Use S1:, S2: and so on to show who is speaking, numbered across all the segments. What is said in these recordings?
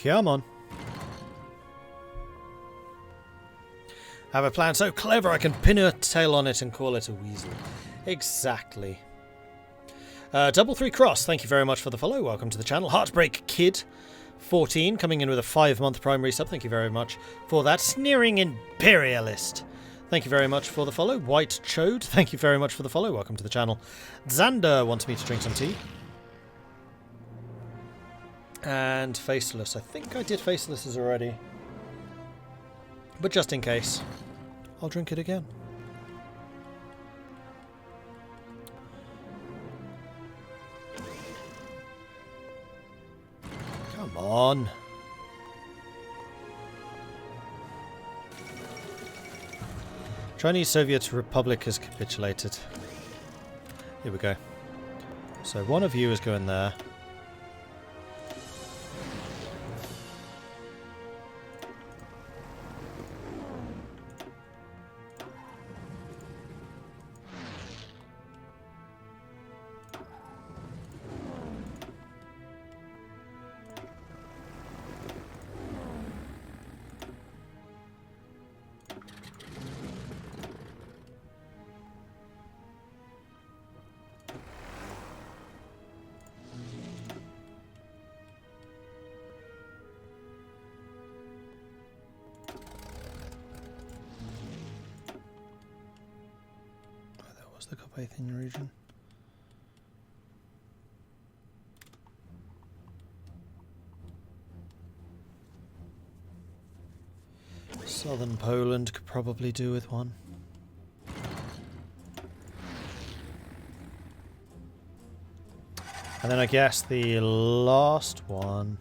S1: Come on. I have a plan so clever I can pin a tail on it and call it a weasel. Exactly. Double 3 Cross, thank you very much for the follow. Welcome to the channel. Heartbreak Kid 14 coming in with a 5-month primary sub. Thank you very much for that. Sneering Imperialist. Thank you very much for the follow. White Chode, thank you very much for the follow. Welcome to the channel. Xander wants me to drink some tea. And Faceless. I think I did Faceless's already. But just in case, I'll drink it again. Come on. Chinese Soviet Republic has capitulated. Here we go. So one of you is going there. The Carpathian region. Southern Poland could probably do with one. And then I guess the last one.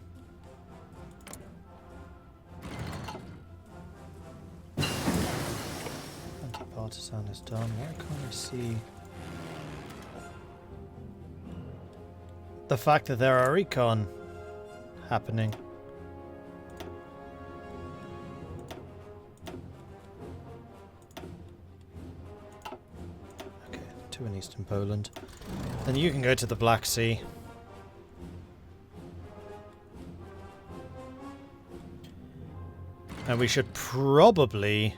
S1: Partisan is done. Why can't I see the fact that there are recon happening? Okay, 2 in Eastern Poland. Then you can go to the Black Sea. And we should probably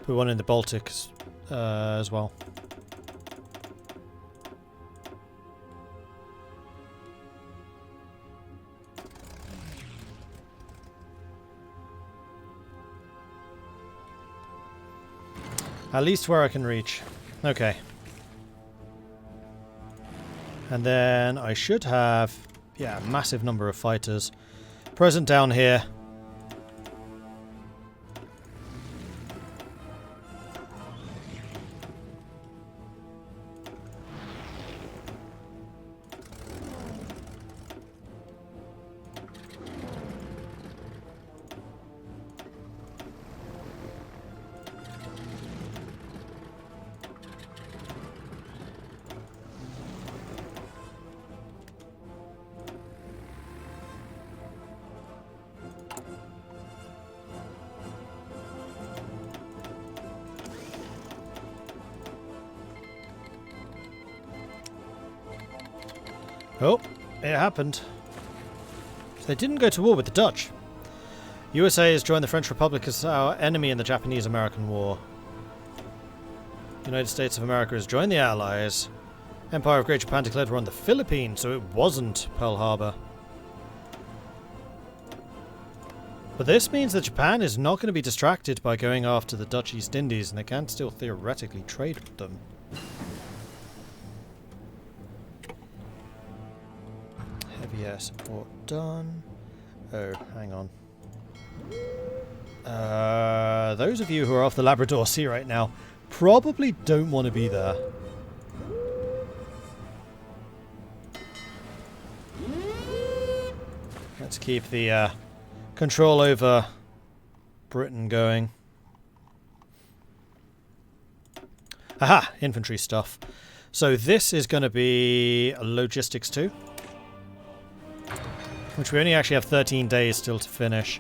S1: put one in the Baltics as well. At least where I can reach. Okay. And then I should have, yeah, a massive number of fighters present down here. Oh, it happened. So they didn't go to war with the Dutch. USA has joined the French Republic as our enemy in the Japanese-American War. United States of America has joined the Allies. Empire of Great Japan declared war on the Philippines, so it wasn't Pearl Harbor. But this means that Japan is not going to be distracted by going after the Dutch East Indies, and they can still theoretically trade with them. Heavy air support done. Oh, hang on. Those of you who are off the Labrador Sea right now probably don't want to be there. Let's keep the control over Britain going. Aha! Infantry stuff. So this is going to be logistics 2. Which we only actually have 13 days still to finish.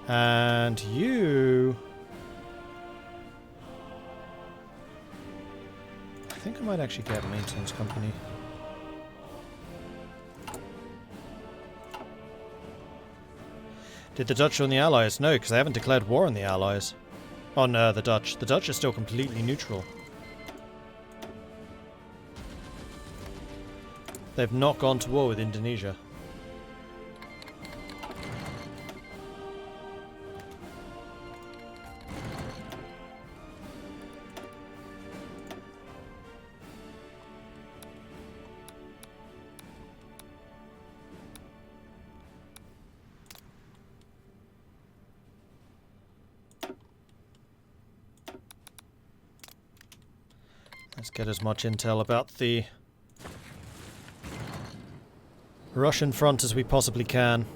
S1: And you... think I might actually get a maintenance company. Did the Dutch join the Allies? No, because they haven't declared war on the Allies. On the Dutch. The Dutch are still completely neutral. They've not gone to war with Indonesia. Let's get as much intel about the Russian front as we possibly can.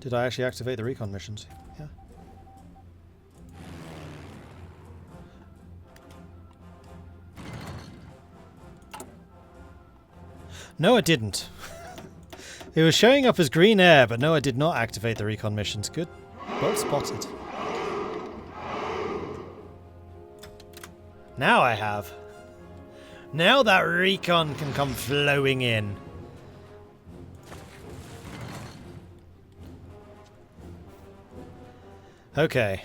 S1: Did I actually activate the recon missions? Yeah. No, I didn't. It was showing up as green air, but no, I did not activate the recon missions. Good. Well spotted. Now I have. Now that recon can come flowing in. Okay.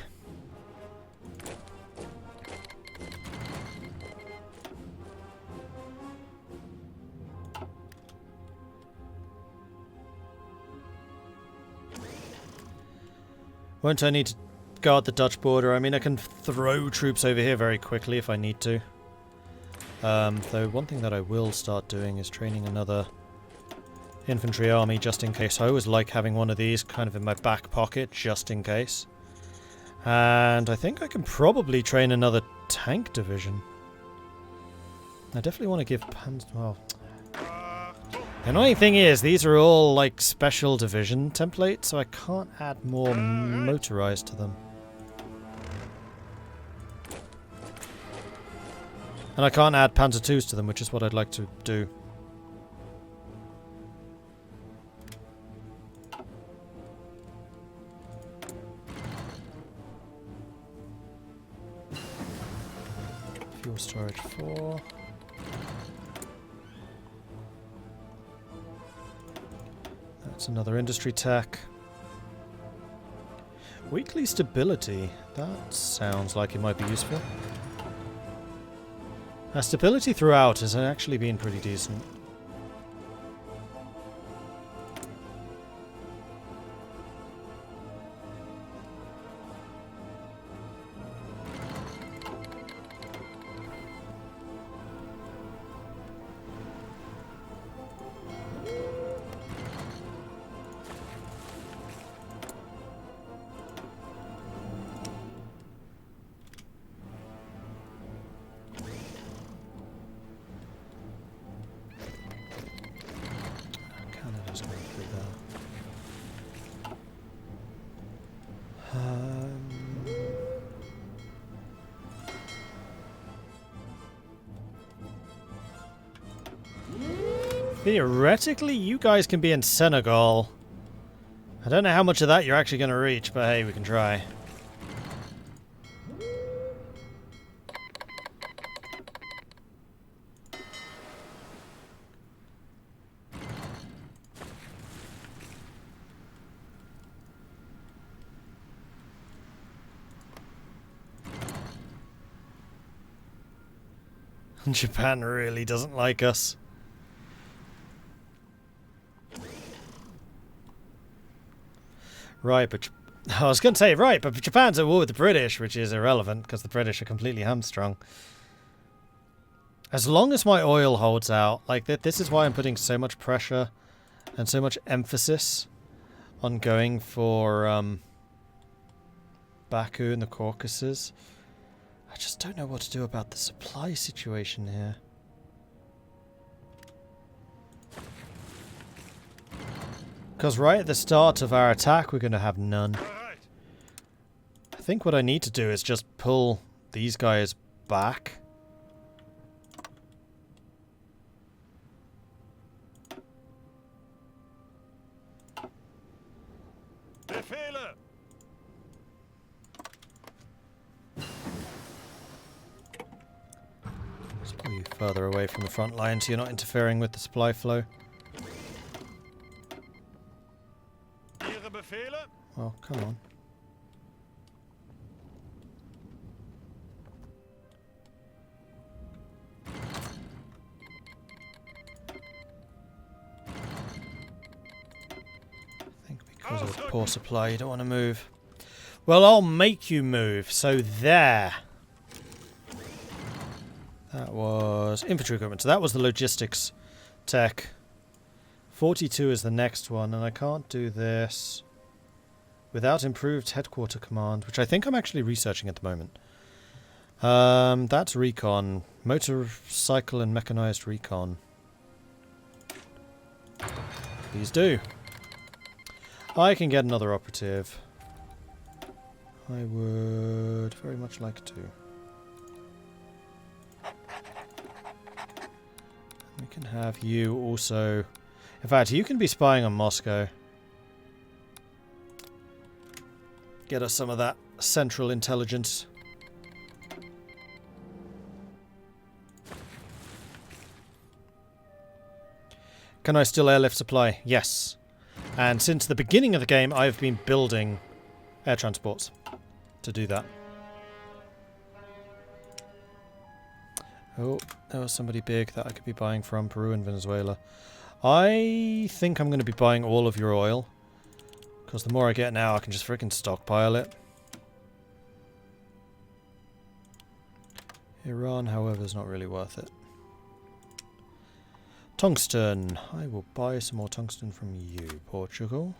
S1: Won't I need to guard the Dutch border? I mean, I can throw troops over here very quickly if I need to. Though one thing that I will start doing is training another infantry army just in case. I always like having one of these kind of in my back pocket just in case. And I think I can probably train another tank division. I definitely want to give well, the annoying thing is, these are all like special division templates, so I can't add more motorized to them. And I can't add Panzer IIs to them, which is what I'd like to do. Fuel storage 4. That's another industry tech. Weekly stability. That sounds like it might be useful. Stability throughout has actually been pretty decent. Theoretically, you guys can be in Senegal. I don't know how much of that you're actually going to reach, but hey, we can try. Japan really doesn't like us. Right, but I was going to say, right, but Japan's at war with the British, which is irrelevant because the British are completely hamstrung. As long as my oil holds out, like this is why I'm putting so much pressure and so much emphasis on going for Baku and the Caucasus. I just don't know what to do about the supply situation here. Because right at the start of our attack, we're going to have none. I think what I need to do is just pull these guys back.
S2: Befehle!
S1: Let's pull you further away from the front line so you're not interfering with the supply flow.
S2: Ihre Befehle?
S1: Oh, come on. I think because of poor supply you don't want to move. Well, I'll make you move, so there. That was infantry equipment, so that was the logistics tech. 42 is the next one, and I can't do this without improved headquarter command, which I think I'm actually researching at the moment. That's recon. Motorcycle and mechanized recon. Please do. I can get another operative. I would very much like to. We can have you also... In fact, you can be spying on Moscow. Get us some of that central intelligence. Can I still airlift supply? Yes. And since the beginning of the game, I've been building air transports to do that. Oh, there was somebody big that I could be buying from, Peru and Venezuela. I think I'm going to be buying all of your oil, because the more I get now, I can just freaking stockpile it. Iran, however, is not really worth it. Tungsten. I will buy some more tungsten from you, Portugal.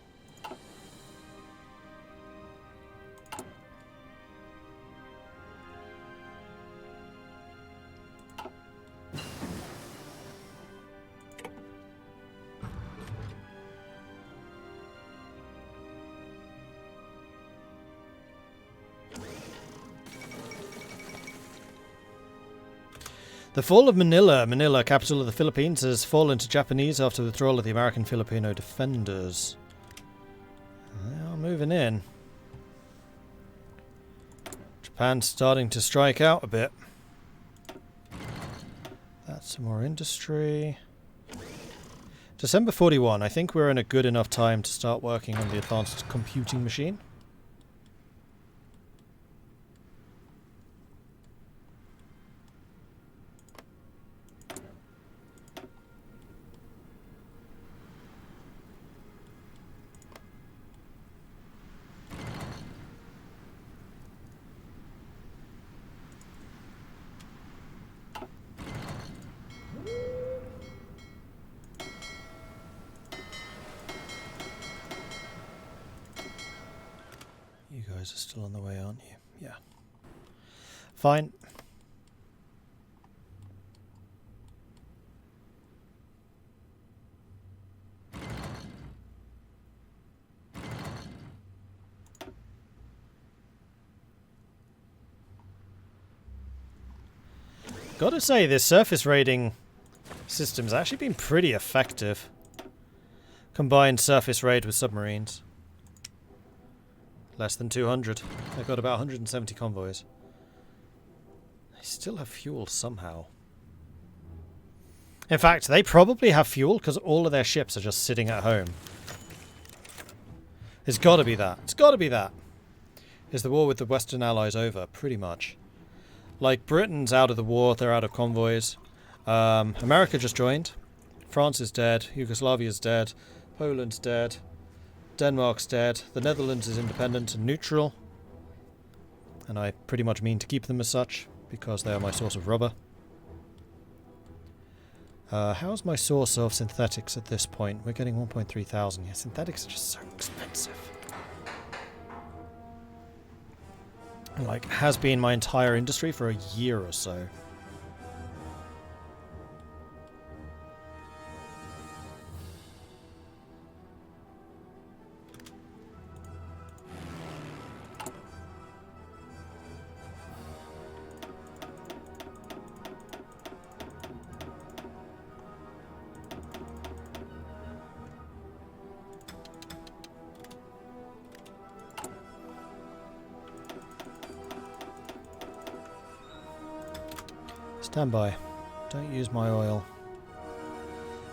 S1: The fall of Manila, Manila, capital of the Philippines, has fallen to Japanese after the withdrawal of the American Filipino defenders. They are moving in. Japan's starting to strike out a bit. That's some more industry. December 41. I think we're in a good enough time to start working on the advanced computing machine. You guys are still on the way, aren't you? Yeah. Fine. Gotta say, this surface raiding system's actually been pretty effective. Combined surface raid with submarines. Less than 200. They've got about 170 convoys. They still have fuel somehow. In fact, they probably have fuel because all of their ships are just sitting at home. It's gotta be that. It's gotta be that. Is the war with the Western Allies over? Pretty much. Like, Britain's out of the war, they're out of convoys. America just joined. France is dead. Yugoslavia's dead. Poland's dead. Denmark's dead. The Netherlands is independent and neutral. And I pretty much mean to keep them as such, because they are my source of rubber. How's my source of synthetics at this point? We're getting 1.3 thousand. Yeah, synthetics are just so expensive. Like, has been my entire industry for a year or so. Stand by. Don't use my oil.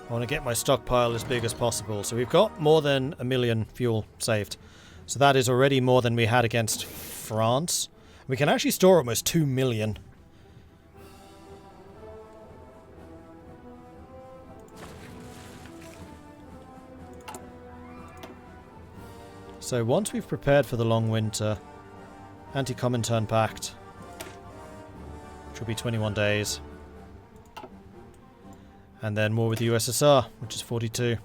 S1: I want to get my stockpile as big as possible. So we've got more than 1 million fuel saved. So that is already more than we had against France. We can actually store almost 2 million. So once we've prepared for the long winter, anti-Comintern Pact, which will be 21 days, and then war with the USSR, which is 42.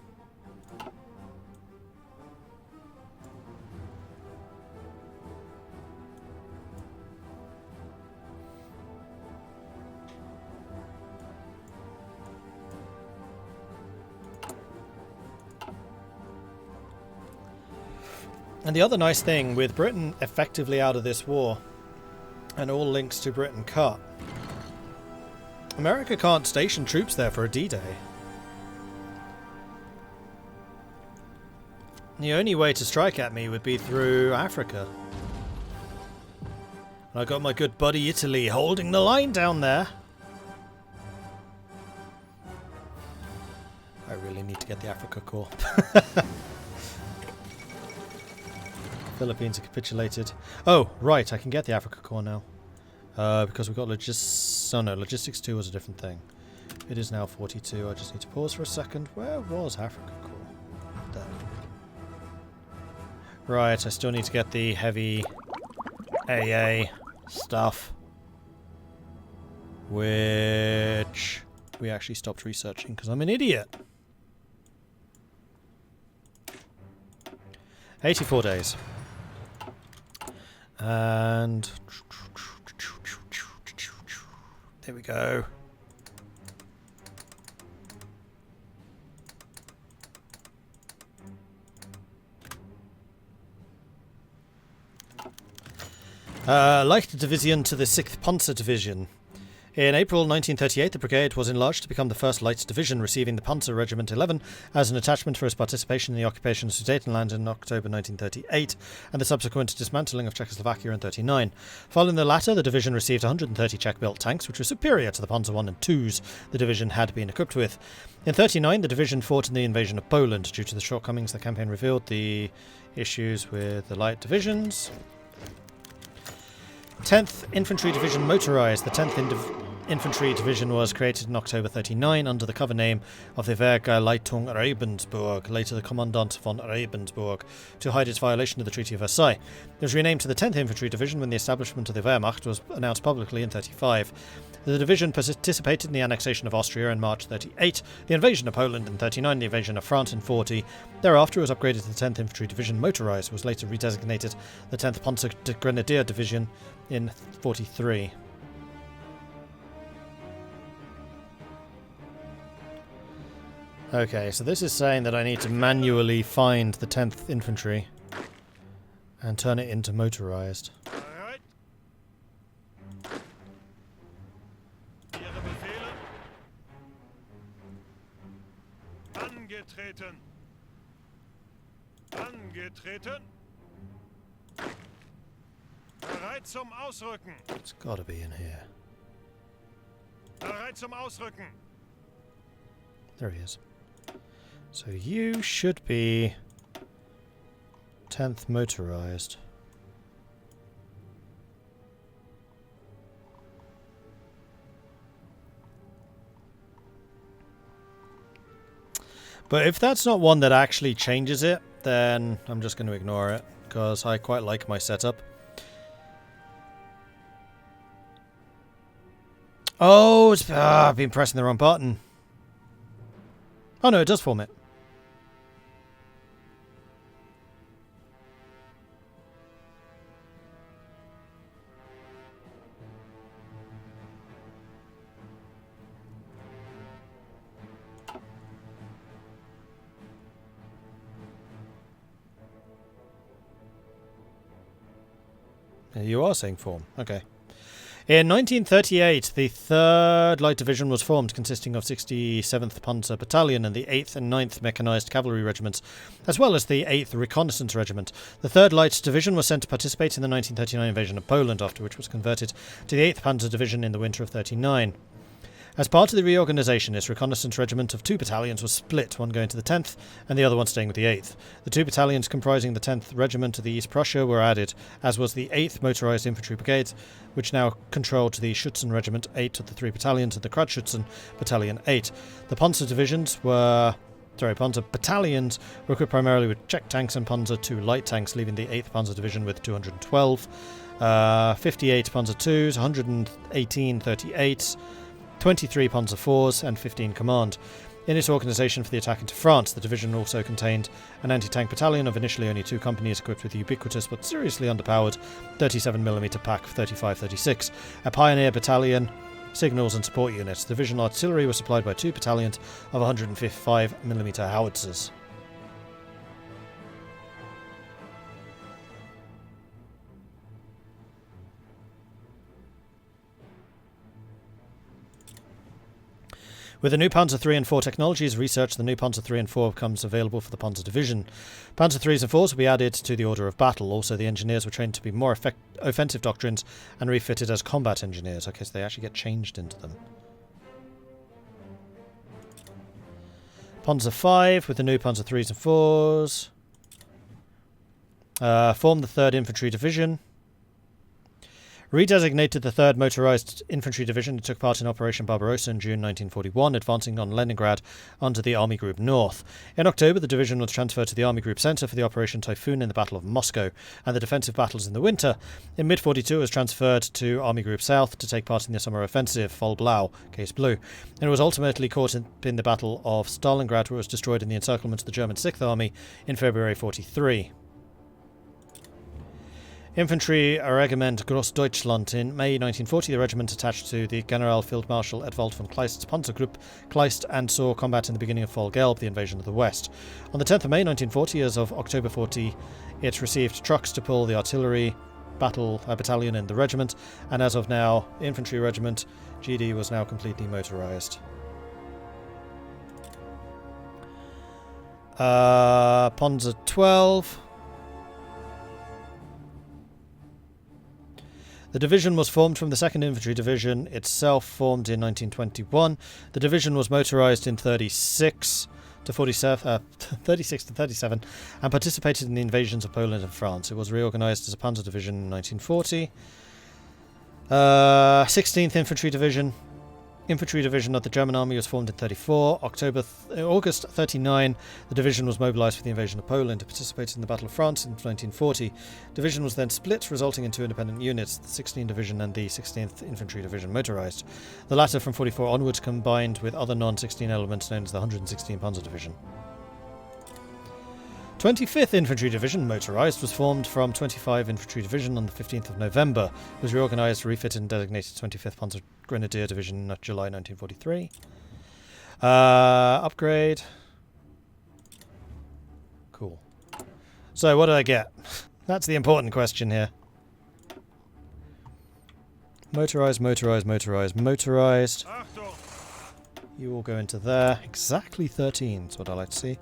S1: And the other nice thing, with Britain effectively out of this war, and all links to Britain cut, America can't station troops there for a D-Day. The only way to strike at me would be through Africa. And I got my good buddy Italy holding the line down there. I really need to get the Africa Corps. Philippines have capitulated. Oh, right, I can get the Africa Corps now. Because we've got logistics. Oh no, logistics 2 was a different thing. It is now 42. I just need to pause for a second. Where was Africa Corps? There. Right, I still need to get the heavy AA stuff. Which we actually stopped researching because I'm an idiot. 84 days. And there we go. Light Division to the 6th Panzer Division. In April 1938, the brigade was enlarged to become the 1st Light Division, receiving the Panzer Regiment 11 as an attachment for its participation in the occupation of Sudetenland in October 1938 and the subsequent dismantling of Czechoslovakia in 1939. Following the latter, the division received 130 Czech-built tanks, which were superior to the Panzer I and IIs the division had been equipped with. In 1939, the division fought in the invasion of Poland. Due to the shortcomings, the campaign revealed the issues with the light divisions. 10th Infantry Division motorised. The 10th Infantry Division was created in October 1939 under the cover name of the Wehrleitung Rebensburg, later the Commandant von Rebensburg, to hide its violation of the Treaty of Versailles. It was renamed to the 10th Infantry Division when the establishment of the Wehrmacht was announced publicly in 1935. The division participated in the annexation of Austria in March 1938, the invasion of Poland in 1939, the invasion of France in 1940. Thereafter it was upgraded to the 10th Infantry Division motorised, was later redesignated the 10th Panzer Grenadier Division in 1943. Okay, so this is saying that I need to manually find the 10th Infantry and turn it into motorised.
S2: Bereit? Ihre Befehle? Angetreten. Angetreten. Bereit zum Ausrücken.
S1: It's got to be in here.
S2: Bereit zum Ausrücken.
S1: There he is. So you should be 10th motorised. But if that's not one that actually changes it, then I'm just going to ignore it, because I quite like my setup. Oh, I've been pressing the wrong button. Oh no, it does form it. You are saying form. Okay. In 1938, the 3rd Light Division was formed, consisting of 67th Panzer Battalion and the 8th and 9th Mechanised Cavalry Regiments, as well as the 8th Reconnaissance Regiment. The 3rd Light Division was sent to participate in the 1939 invasion of Poland, after which was converted to the 8th Panzer Division in the winter of 1939. As part of the reorganisation, its reconnaissance regiment of 2 battalions was split, one going to the 10th and the other one staying with the 8th. The 2 battalions comprising the 10th Regiment of the East Prussia were added, as was the 8th Motorised Infantry Brigade, which now controlled the Schützen Regiment 8 of the 3 battalions of the Kreuzschützen Battalion 8. The Panzer battalions were equipped primarily with Czech tanks and Panzer II light tanks, leaving the 8th Panzer Division with 212, 58 Panzer IIs, 118 38s, 23 Panzer IVs and 15 command. In its organisation for the attack into France, the division also contained an anti-tank battalion of initially only 2 companies equipped with the ubiquitous but seriously underpowered 37mm PaK 35-36, a pioneer battalion, signals and support units. The division artillery was supplied by 2 battalions of 155mm howitzers. With the new Panzer III and IV technologies research, the new Panzer III and IV becomes available for the Panzer Division. Panzer IIIs and IVs will be added to the order of battle. Also, the engineers were trained to be more offensive doctrines and refitted as combat engineers. Okay, so they actually get changed into them. Panzer V with the new Panzer IIIs and IVs. Formed the 3rd Infantry Division. Redesignated the 3rd Motorised Infantry Division, it took part in Operation Barbarossa in June 1941, advancing on Leningrad under the Army Group North. In October, the division was transferred to the Army Group Centre for the Operation Typhoon in the Battle of Moscow and the defensive battles in the winter. In mid-42, it was transferred to Army Group South to take part in the summer offensive, Fall Blau, Case Blue, and it was ultimately caught in the Battle of Stalingrad, where it was destroyed in the encirclement of the German 6th Army in February 43. Infantry Regiment Großdeutschland. In May 1940, the regiment attached to the Generalfeldmarschall Edvald von Kleist's Panzergruppe Kleist and saw combat in the beginning of Fall Gelb, the invasion of the West. On the 10th of May 1940, as of October 40, it received trucks to pull the artillery battalion in the regiment, and as of now, Infantry Regiment GD was now completely motorised. Panzer 12. The division was formed from the 2nd Infantry Division, itself formed in 1921. The division was motorised in 36 to 37 and participated in the invasions of Poland and France. It was reorganised as a Panzer Division in 1940. 16th Infantry Division. Infantry Division of the German Army was formed in 34. August 39, the division was mobilised for the invasion of Poland. It participated in the Battle of France in 1940. Division was then split, resulting in 2 independent units, the 16th Division and the 16th Infantry Division motorised. The latter from 44 onwards combined with other non-16 elements known as the 116 Panzer Division. 25th Infantry Division, motorised, was formed from 25 Infantry Division on the 15th of November. It was reorganised, refitted and designated 25th Panzer Grenadier Division in July 1943. Upgrade. Cool. So what did I get? That's the important question here. Motorised, motorised, motorised, motorised. You all go into there. Exactly 13 is what I like to see.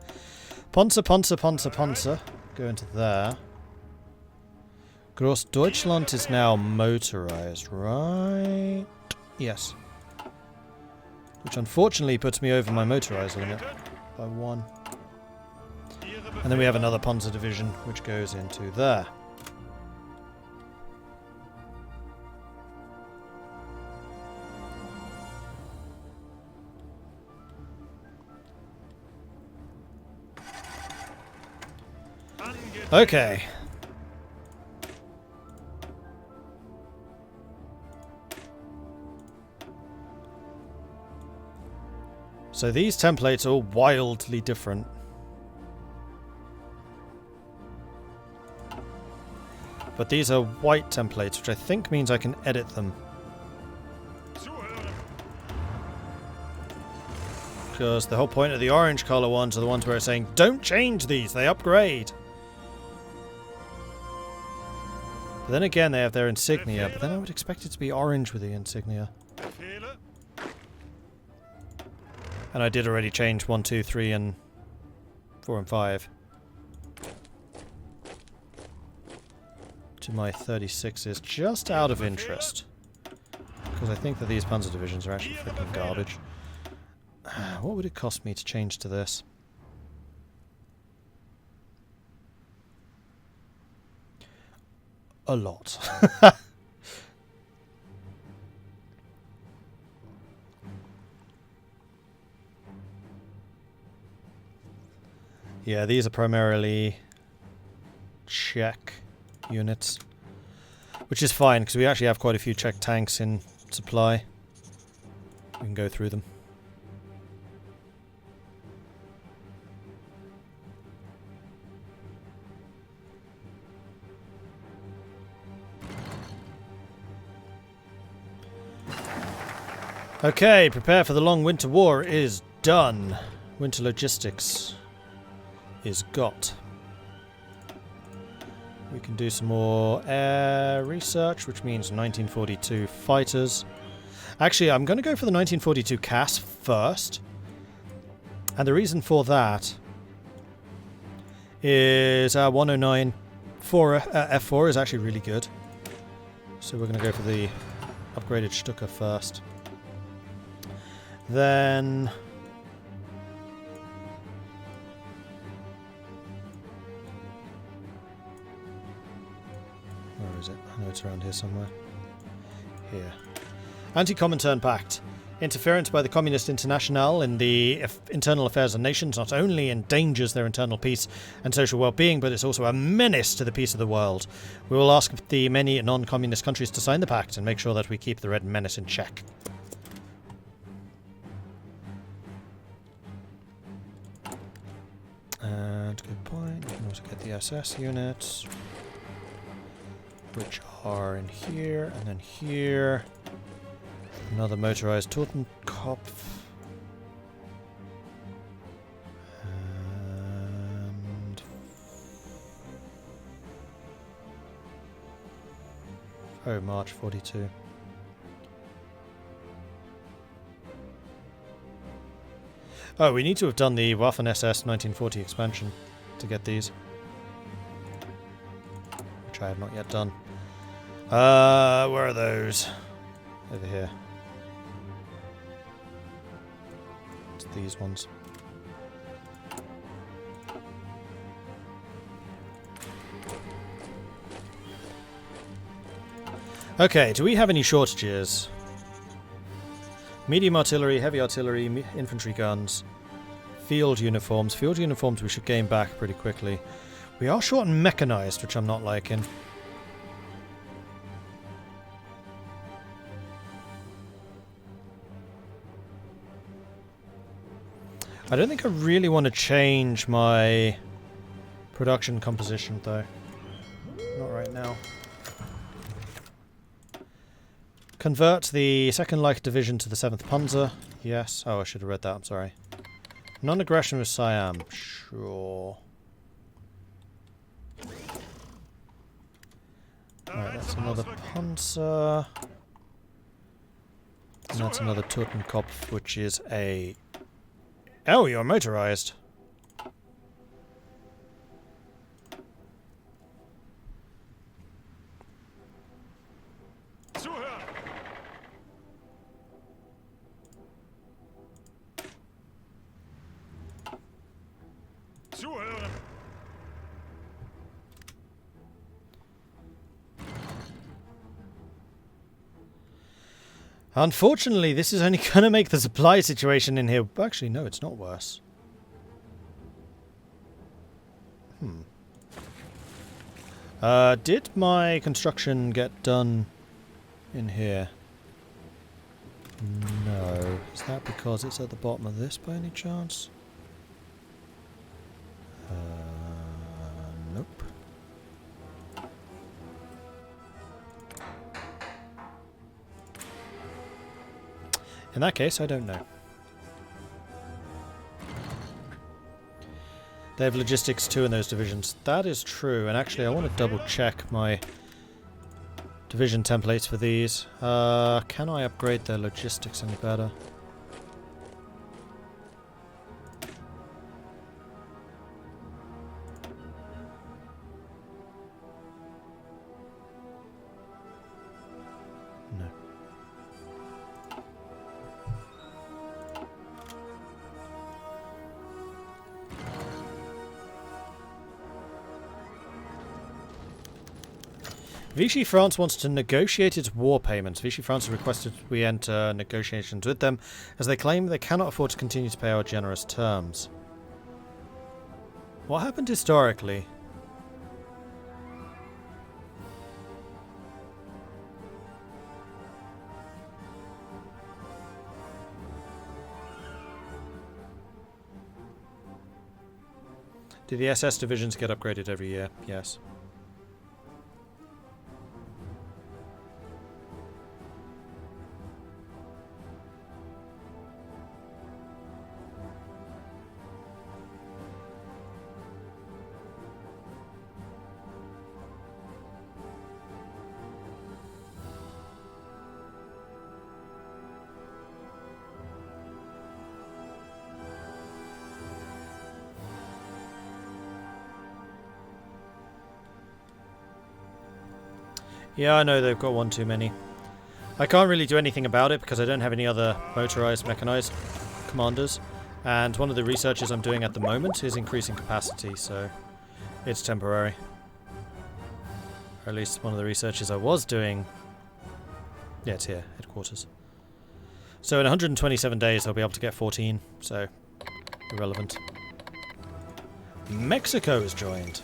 S1: Panzer. Go into there. Großdeutschland is now motorised, right? Yes. Which unfortunately puts me over my motorised limit by 1. And then we have another Panzer Division which goes into there. Okay. So these templates are wildly different. But these are white templates, which I think means I can edit them. Because the whole point of the orange colour ones are the ones where it's saying, don't change these, they upgrade. But then again, they have their insignia, but then I would expect it to be orange with the insignia. And I did already change 1, 2, 3, and 4 and 5 to my 36s, just out of interest. because I think that these Panzer divisions are actually freaking garbage. What would it cost me to change to this? A lot. Yeah, these are primarily Czech units, which is fine because we actually have quite a few Czech tanks in supply. We can go through them. Okay, prepare for the long winter war is done. Winter logistics is got. We can do some more air research, which means 1942 fighters. Actually, I'm going to go for the 1942 CAS first. And the reason for that is 109 F4 is actually really good. So we're going to go for the upgraded Stuka first. Then where is it? I know it's around here somewhere. Here. Anti-Comintern Pact. Interference by the Communist Internationale in the internal affairs of nations not only endangers their internal peace and social well-being, but it's also a menace to the peace of the world. We will ask the many non-communist countries to sign the pact and make sure that we keep the Red Menace in check. And good point, you can also get the SS units, which are in here, and then here. Another motorized Totenkopf. And oh, March 42. Oh, we need to have done the Waffen SS 1940 expansion to get these, which I have not yet done. Where are those? Over here. It's these ones. Okay, do we have any shortages? Medium artillery, heavy artillery, infantry guns, field uniforms. Field uniforms we should gain back pretty quickly. We are short on mechanized, which I'm not liking. I don't think I really want to change my production composition, though. Not right now. Convert the 2nd Light Division to the 7th Panzer. Yes. Oh, I should have read that. I'm sorry. Non-aggression with Siam. Sure. Alright, that's another Panzer. And that's another Totenkopf, which is a... Oh, you're motorized. Unfortunately, this is only going to make the supply situation in here... Actually, no, it's not worse. Did my construction get done in here? No. Is that because it's at the bottom of this by any chance? Nope. In that case, I don't know. They have logistics too in those divisions. That is true, and actually I want to double check my division templates for these. Can I upgrade their logistics any better? No. Vichy France wants to negotiate its war payments. Vichy France has requested we enter negotiations with them, as they claim they cannot afford to continue to pay our generous terms. What happened historically? Do the SS divisions get upgraded every year? Yes. Yeah, I know they've got one too many. I can't really do anything about it because I don't have any other motorized, mechanized commanders. And one of the researches I'm doing at the moment is increasing capacity, so it's temporary. Or at least one of the researches I was doing. Yeah, it's here, headquarters. So in 127 days I'll be able to get 14, so irrelevant. Mexico has joined.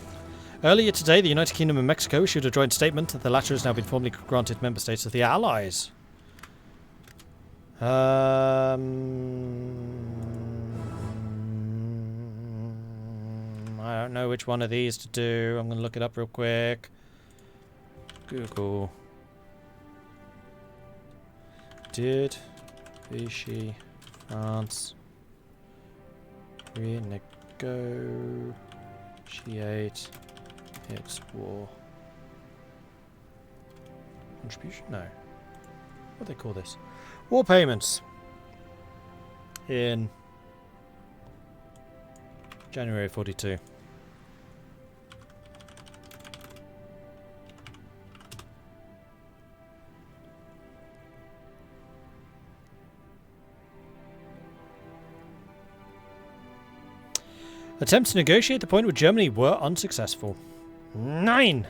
S1: Earlier today, the United Kingdom and Mexico issued a joint statement that the latter has now been formally granted member states of the Allies. I don't know which one of these to do. I'm going to look it up real quick. Google. Did Vichy France renegotiate its war contribution? No. What do they call this? War payments in January 42. Attempts to negotiate the point with Germany were unsuccessful. 9!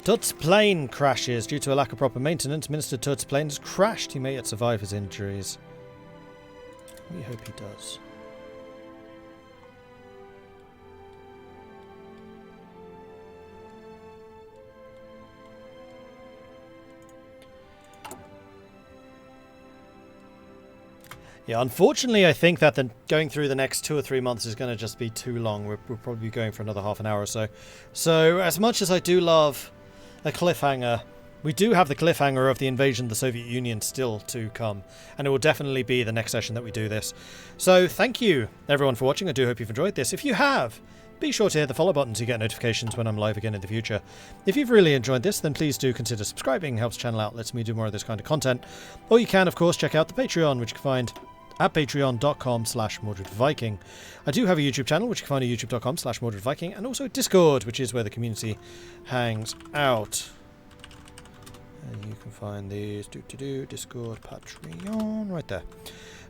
S1: Tut's plane crashes. Due to a lack of proper maintenance, Minister Tut's plane has crashed. He may yet survive his injuries. We hope he does. Yeah, unfortunately, I think that going through the next 2 or 3 months is going to just be too long. We'll probably be going for another half an hour or so. So, as much as I do love a cliffhanger, we do have the cliffhanger of the invasion of the Soviet Union still to come. And it will definitely be the next session that we do this. So, thank you, everyone, for watching. I do hope you've enjoyed this. If you have, be sure to hit the follow button to get notifications when I'm live again in the future. If you've really enjoyed this, then please do consider subscribing. It helps the channel out, lets me do more of this kind of content. Or you can, of course, check out the Patreon, which you can find at patreon.com/MordredViking. I do have a YouTube channel, which you can find at youtube.com/MordredViking, and also a Discord, which is where the community hangs out. And you can find these, Discord, Patreon, right there.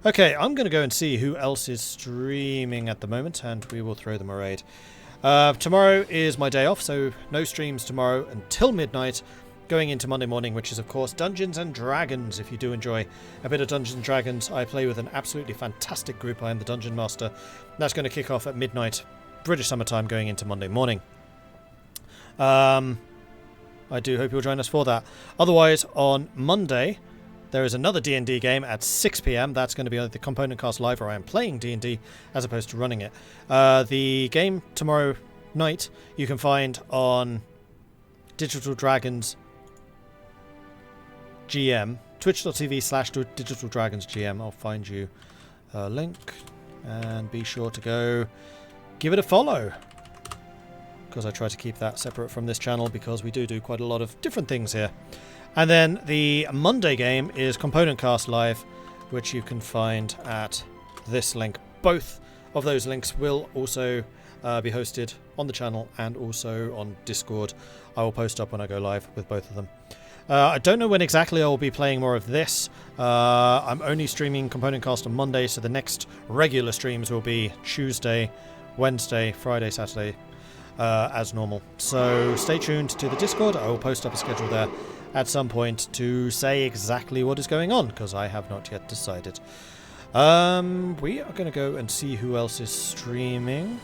S1: Okay, I'm going to go and see who else is streaming at the moment, and we will throw them a raid. Tomorrow is my day off, so no streams tomorrow until midnight. Going into Monday morning, which is, of course, Dungeons and Dragons. If you do enjoy a bit of Dungeons and Dragons, I play with an absolutely fantastic group. I am the Dungeon Master. That's going to kick off at midnight, British summertime, going into Monday morning. I do hope you'll join us for that. Otherwise, on Monday, there is another D&D game at 6 PM. That's going to be on the Component Cast Live, where I am playing D&D as opposed to running it. The game tomorrow night you can find on Digital Dragons GM, twitch.tv/Digital Dragons GM. I'll find you a link, and be sure to go give it a follow, because I try to keep that separate from this channel, because we do quite a lot of different things here. And then the Monday game is Component Cast Live, which you can find at this link. Both of those links will also be hosted on the channel and also on Discord. I will post up when I go live with both of them. I don't know when exactly I will be playing more of this. I'm only streaming Component Cast on Monday, so the next regular streams will be Tuesday, Wednesday, Friday, Saturday, as normal. So stay tuned to the Discord. I will post up a schedule there at some point to say exactly what is going on, because I have not yet decided. We are going to go and see who else is streaming.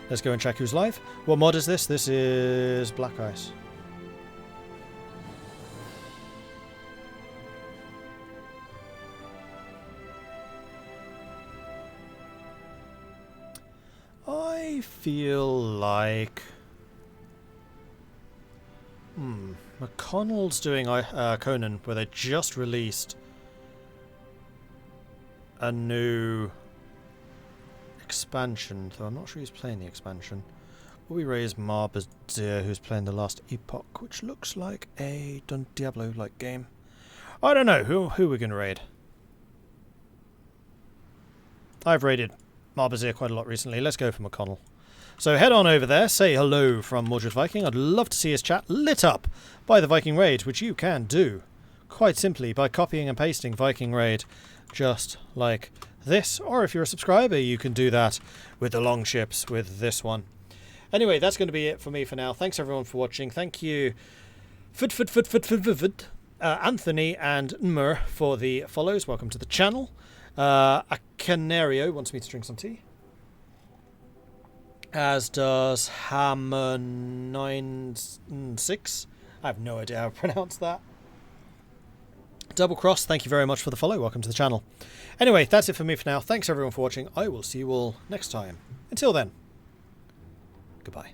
S1: Let's go and check who's live. What mod is this? This is Black Ice. I feel like... McConnell's doing Conan, where they just released a new expansion, though I'm not sure he's playing the expansion. Will we raise Mordred, who's playing the last Epoch, which looks like a Diablo-like game. I don't know, who we're going to raid. I've raided Mordred quite a lot recently. Let's go for McConnell. So head on over there, say hello from Mordred Viking. I'd love to see his chat lit up by the Viking raid, which you can do quite simply by copying and pasting Viking raid just like this. Or if you're a subscriber, you can do that with the long ships with this one. Anyway, that's going to be it for me for now. Thanks everyone for watching. Thank you Anthony and Nmer for the follows. Welcome to the channel. A Canario wants me to drink some tea. As does Hammer96. I have no idea how to pronounce that. Double Cross, thank you very much for the follow. Welcome to the channel. Anyway, that's it for me for now. Thanks everyone for watching. I will see you all next time. Until then, goodbye.